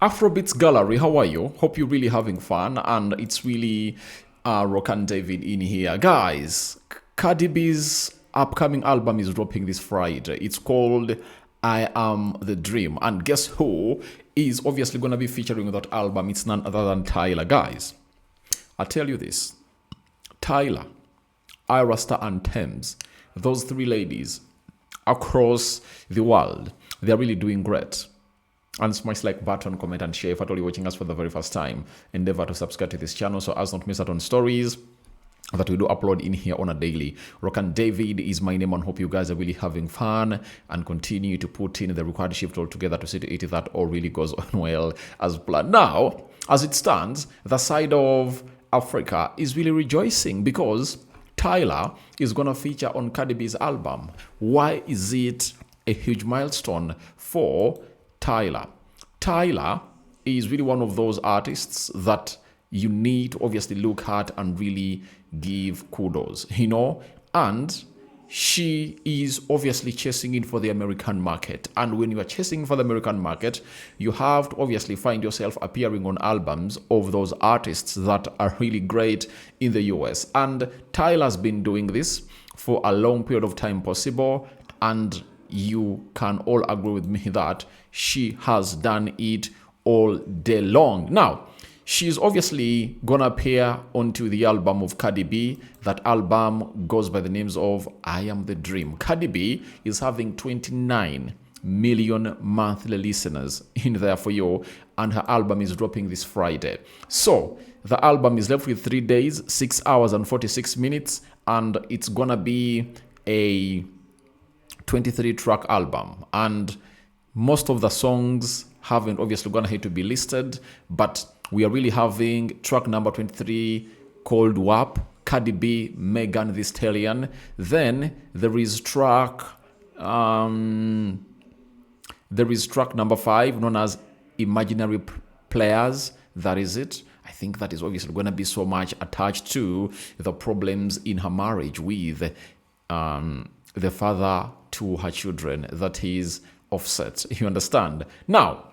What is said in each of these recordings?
Afrobeats Gallery, how are you? Hope you're really having fun, and it's really Rock and David in here. Guys, Cardi B's upcoming album is dropping this Friday. It's called I Am the Dream, and guess who is obviously going to be featuring that album? It's none other than Tyla. Guys, I tell you this, Tyla, Ira Star and Thames, those three ladies across the world, they're really doing great. And smash like button, comment and share. If at all you're watching us for the very first time, endeavor to subscribe to this channel so as not miss out on stories that we do upload in here on a daily. Rock and David is my name, and hope you guys are really having fun and continue to put in the required shift all together to see to it that all really goes on well as planned. Now, as it stands, the side of Africa is really rejoicing because Tyla is going to feature on Cardi B's album. Why is it a huge milestone for Tyla? Tyla is really one of those artists that you need to obviously look at and really give kudos, and she is obviously chasing in for the American market. And when you are chasing for the American market, you have to obviously find yourself appearing on albums of those artists that are really great in the US. And Tyla's been doing this for a long period of time possible, and you can all agree with me that she has done it all day long. Now, she's obviously gonna appear onto the album of Cardi B. That album goes by the names of I Am the Dream. Cardi B is having 29 million monthly listeners in there for you, and her album is dropping this Friday. So the album is left with 3 days, 6 hours and 46 minutes, and it's gonna be a 23-track album, and most of the songs haven't obviously gone ahead to be listed, but we are really having track number 23 called WAP, Cardi B, Megan Thee Stallion. Then there is track number 5 known as Imaginary Players. That is it. I think that is obviously going to be so much attached to the problems in her marriage with the father to her children, that is Offset. You understand? Now,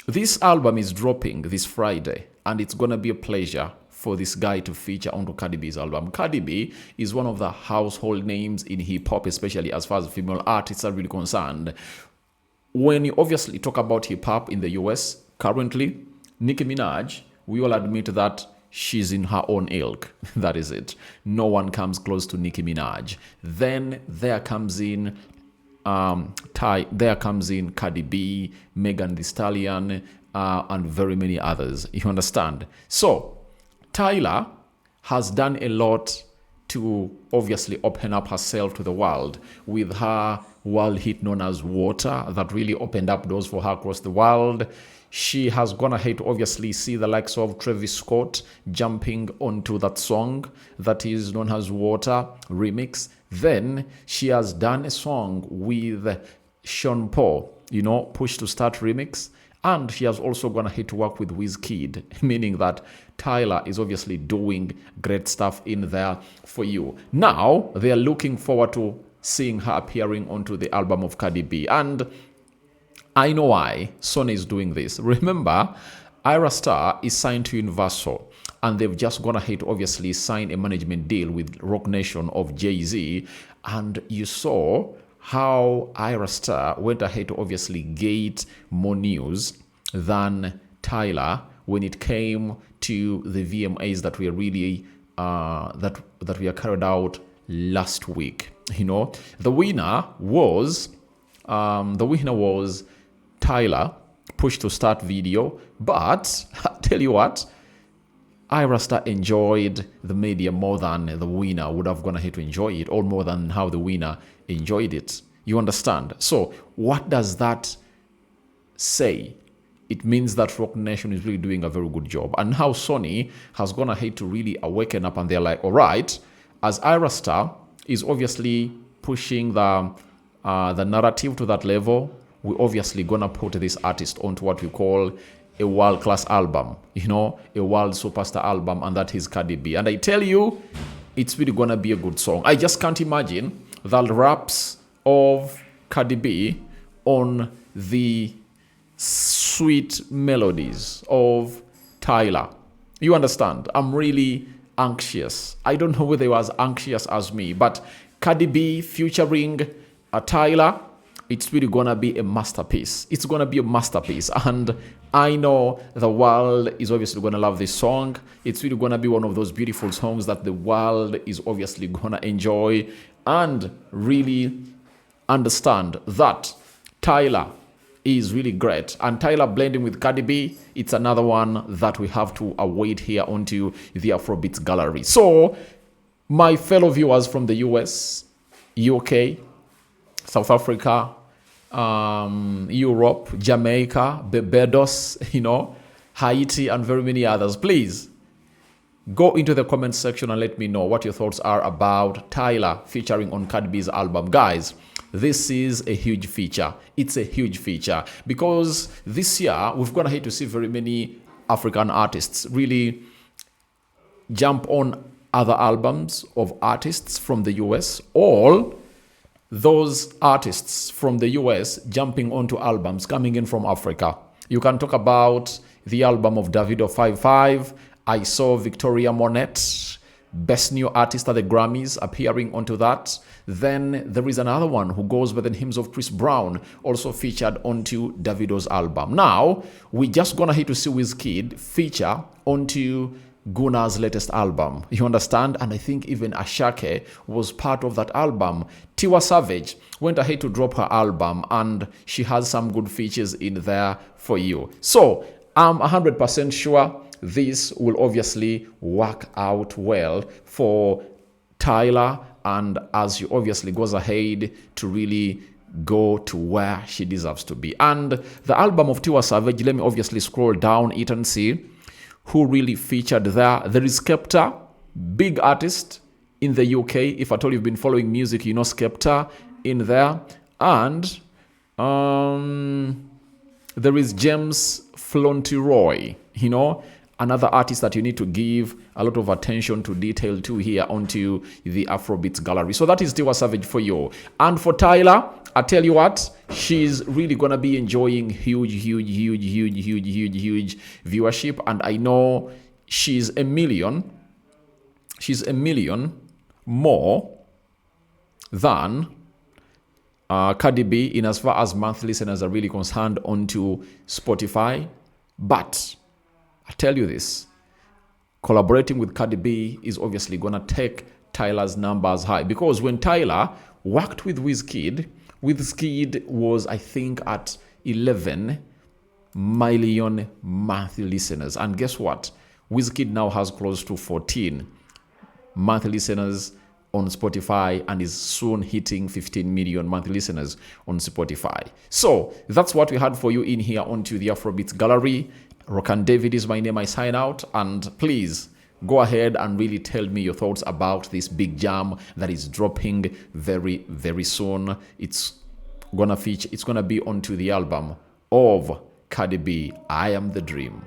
this album is dropping this Friday, and it's going to be a pleasure for this guy to feature onto Cardi B's album. Cardi B is one of the household names in hip-hop, especially as far as female artists are really concerned. When you obviously talk about hip-hop in the US, currently, Nicki Minaj, we all admit that she's in her own ilk. That is it. No one comes close to Nicki Minaj. Then there comes in Cardi B, Megan Thee Stallion, and very many others. You understand? So Tyla has done a lot to obviously open up herself to the world with her world hit known as Water, that really opened up doors for her across the world. She has gone ahead to obviously see the likes of Travis Scott jumping onto that song that is known as Water remix. Then she has done a song with Sean Paul, Push to Start remix. And she has also gone ahead to work with Wizkid, meaning that Tyla is obviously doing great stuff in there for you. Now, they are looking forward to seeing her appearing onto the album of Cardi B. And I know why Sony is doing this. Remember, Ira Star is signed to Universal, and they've just gone ahead to obviously sign a management deal with Rock Nation of Jay-Z. And you saw how Ira Star went ahead to obviously get more news than Tyla when it came to the VMAs that were really that were carried out last week. The winner was Tyla, Push to Start video. But I tell you what, Ira Star enjoyed the media more than the winner would have gone ahead to enjoy it, or more than how the winner enjoyed it. You understand? So what does that say? It means that Rock Nation is really doing a very good job. And how Sony has gone ahead to really awaken up, and they're like, all right, as Ira Star is obviously pushing the narrative to that level, we're obviously gonna put this artist onto what we call a world-class album, a world superstar album, and that is Cardi B. And I tell you, it's really gonna be a good song. I just can't imagine the raps of Cardi B on the sweet melodies of Tyla. You understand? I'm really anxious. I don't know whether they were as anxious as me, but Cardi B featuring Tyla, it's really gonna be a masterpiece. It's gonna be a masterpiece, and I know the world is obviously gonna love this song. It's really gonna be one of those beautiful songs that the world is obviously gonna enjoy and really understand that Tyla is really great. And Tyla blending with Cardi B, it's another one that we have to await here onto the Afrobeats gallery. So, my fellow viewers from the US, UK, South Africa, Europe, Jamaica, Barbados, Haiti, and very many others, please go into the comment section and let me know what your thoughts are about Tyla featuring on Cardi B's album. Guys, this is a huge feature. It's a huge feature because this year we've gone ahead to see very many African artists really jump on other albums of artists from the US, all those artists from the US jumping onto albums coming in from Africa. You can talk about the album of Davido 55. I saw Victoria Monet, Best New Artist at the Grammys, appearing onto that. Then there is another one who goes by the names of Chris Brown, also featured onto Davido's album. Now, we just gonna hit to see Wizkid feature onto Guna's latest album. You understand? And I think even Ashake was part of that album. Tiwa Savage went ahead to drop her album, and she has some good features in there for you. So, I'm 100% sure this will obviously work out well for Tyla, and as she obviously goes ahead to really go to where she deserves to be. And the album of Tiwa Savage, let me obviously scroll down it and see who really featured there. There is Skepta, big artist in the UK. If at all you've been following music, you know Skepta in there. And there is James Flontiroy, another artist that you need to give a lot of attention to detail to here onto the Afrobeats gallery. So that is Tiwa Savage for you. And for Tyla, I tell you what, she's really gonna be enjoying huge viewership, and I know she's a million more than Cardi B in as far as monthly listeners are really concerned onto Spotify. But I tell you this, collaborating with Cardi B is obviously gonna take Tyla's numbers high, because when Tyla worked with Wizkid was, I think, at 11 million monthly listeners. And guess what? Wizkid now has close to 14 monthly listeners on Spotify and is soon hitting 15 million monthly listeners on Spotify. So that's what we had for you in here onto the Afrobeats gallery. Rokan David is my name. I sign out, and please go ahead and really tell me your thoughts about this big jam that is dropping very, very soon. It's gonna be onto the album of Cardi B, I Am the Dream.